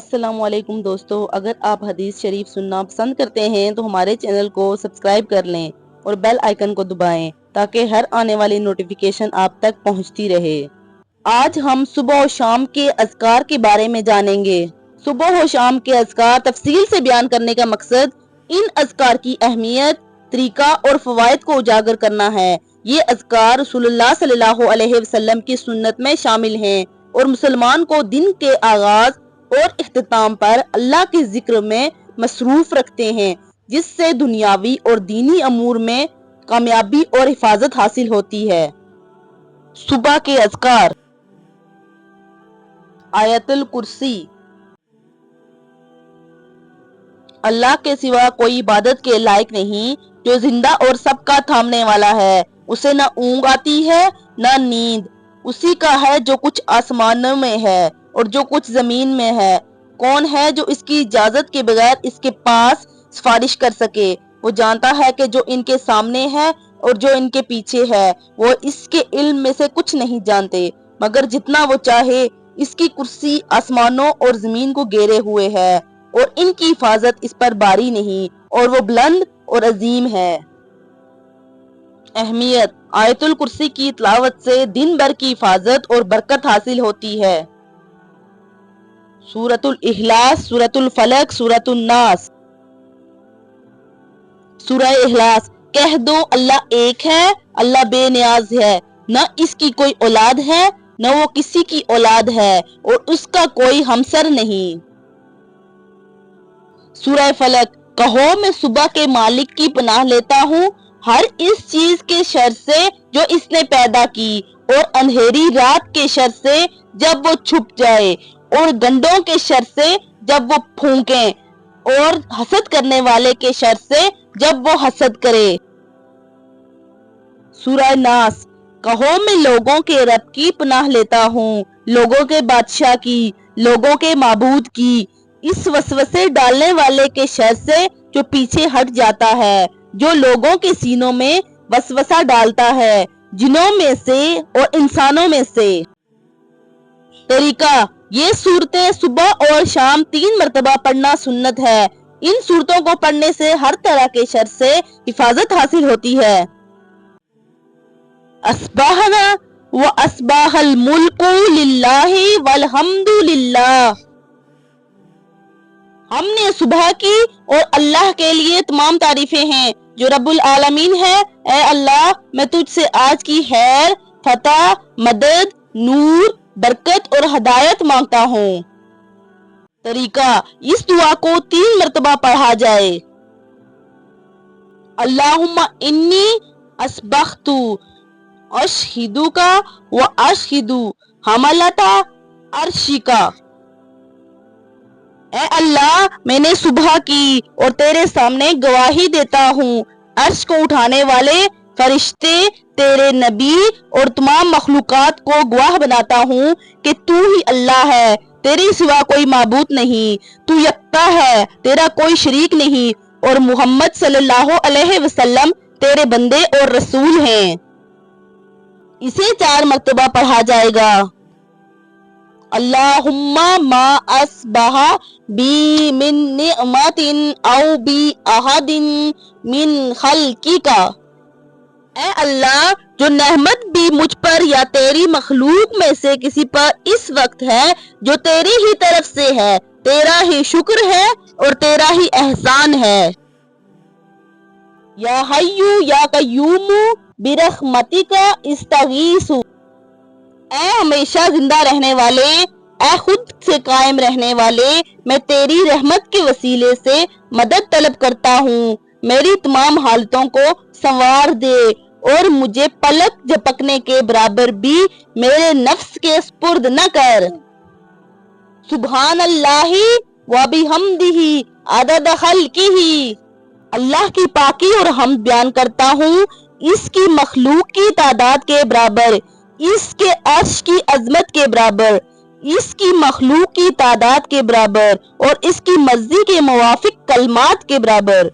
السلام علیکم دوستو، اگر آپ حدیث شریف سننا پسند کرتے ہیں تو ہمارے چینل کو سبسکرائب کر لیں اور بیل آئیکن کو دبائیں تاکہ ہر آنے والی نوٹیفیکیشن آپ تک پہنچتی رہے۔ آج ہم صبح و شام کے اذکار کے بارے میں جانیں گے۔ صبح و شام کے اذکار تفصیل سے بیان کرنے کا مقصد ان اذکار کی اہمیت، طریقہ اور فوائد کو اجاگر کرنا ہے۔ یہ اذکار رسول اللہ صلی اللہ علیہ وسلم کی سنت میں شامل ہیں اور مسلمان کو دن کے آغاز اور اختتام پر اللہ کے ذکر میں مصروف رکھتے ہیں، جس سے دنیاوی اور دینی امور میں کامیابی اور حفاظت حاصل ہوتی ہے۔ صبح کے اذکار: آیت الکرسی۔ اللہ کے سوا کوئی عبادت کے لائق نہیں، جو زندہ اور سب کا تھامنے والا ہے۔ اسے نہ اونگ آتی ہے نہ نیند، اسی کا ہے جو کچھ آسمانوں میں ہے اور جو کچھ زمین میں ہے۔ کون ہے جو اس کی اجازت کے بغیر اس کے پاس سفارش کر سکے؟ وہ جانتا ہے کہ جو ان کے سامنے ہے اور جو ان کے پیچھے ہے، وہ اس کے علم میں سے کچھ نہیں جانتے مگر جتنا وہ چاہے۔ اس کی کرسی آسمانوں اور زمین کو گھیرے ہوئے ہے اور ان کی حفاظت اس پر باری نہیں، اور وہ بلند اور عظیم ہے۔ اہمیت: آیت الکرسی کی تلاوت سے دن بھر کی حفاظت اور برکت حاصل ہوتی ہے۔ سورۃ الاخلاص، سورۃ الفلق، سورۃ الناس۔ سورہ اخلاص: کہہ دو اللہ ایک ہے، اللہ بے نیاز ہے، نہ اس کی کوئی اولاد ہے نہ وہ کسی کی اولاد ہے اور اس کا کوئی ہمسر نہیں۔ سورہ فلق: کہو میں صبح کے مالک کی پناہ لیتا ہوں، ہر اس چیز کے شر سے جو اس نے پیدا کی، اور اندھیری رات کے شر سے جب وہ چھپ جائے، اور گنڈوں کے شر سے جب وہ پھونکیں، اور حسد کرنے والے کے شر سے جب وہ حسد کرے۔ سورہ ناس: کہو میں لوگوں کے رب کی پناہ لیتا ہوں، لوگوں کے بادشاہ کی، لوگوں کے معبود کی، اس وسوسے ڈالنے والے کے شر سے جو پیچھے ہٹ جاتا ہے، جو لوگوں کے سینوں میں وسوسہ ڈالتا ہے، جنوں میں سے اور انسانوں میں سے۔ طریقہ: یہ سورتیں صبح اور شام 3 مرتبہ پڑھنا سنت ہے۔ ان سورتوں کو پڑھنے سے ہر طرح کے شر سے حفاظت حاصل ہوتی ہے۔ اصبحنا واصبح الملک للہ والحمد للہ۔ ہم نے صبح کی اور اللہ کے لیے تمام تعریفیں ہیں جو رب العالمین ہے۔ اے اللہ، میں تجھ سے آج کی خیر، فتح، مدد، نور، برکت اور ہدایت مانگتا ہوں۔ طریقہ: اس دعا کو 3 مرتبہ پڑھا جائے۔ اللہم انی اصبحت اشہدک و اشہد حملۃ عرشک۔ اے اللہ، میں نے صبح کی اور تیرے سامنے گواہی دیتا ہوں، عرش کو اٹھانے والے فرشتے، تیرے نبی اور تمام مخلوقات کو گواہ بناتا ہوں کہ تو ہی اللہ ہے، تیرے سوا کوئی معبود نہیں، تو یکتا ہے، تیرا کوئی شریک نہیں، اور محمد صلی اللہ علیہ وسلم تیرے بندے اور رسول ہیں۔ اسے 4 مرتبہ پڑھا جائے گا۔ اللہم ما اصبح بی من نعمت او بی احد من خلقک۔ اے اللہ، جو نعمت بھی مجھ پر یا تیری مخلوق میں سے کسی پر اس وقت ہے، جو تیری ہی طرف سے ہے، تیرا ہی شکر ہے اور تیرا ہی احسان ہے۔ یا حی یا قیوم برحمتک استغیث۔ اے ہمیشہ زندہ رہنے والے، اے خود سے قائم رہنے والے، میں تیری رحمت کے وسیلے سے مدد طلب کرتا ہوں، میری تمام حالتوں کو سنوار دے اور مجھے پلک جھپکنے کے برابر بھی میرے نفس کے سپرد نہ کر۔ سبحان اللہ و بحمدہ عدد خلقہ۔ اللہ کی پاکی اور حمد بیان کرتا ہوں اس کی مخلوق کی تعداد کے برابر، اس کے عرش کی عظمت کے برابر، اس کی مخلوق کی تعداد کے برابر اور اس کی مرضی کے موافق کلمات کے برابر۔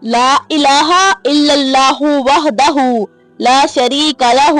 لا الہ الا اللہ وحدہ لا شریک لہ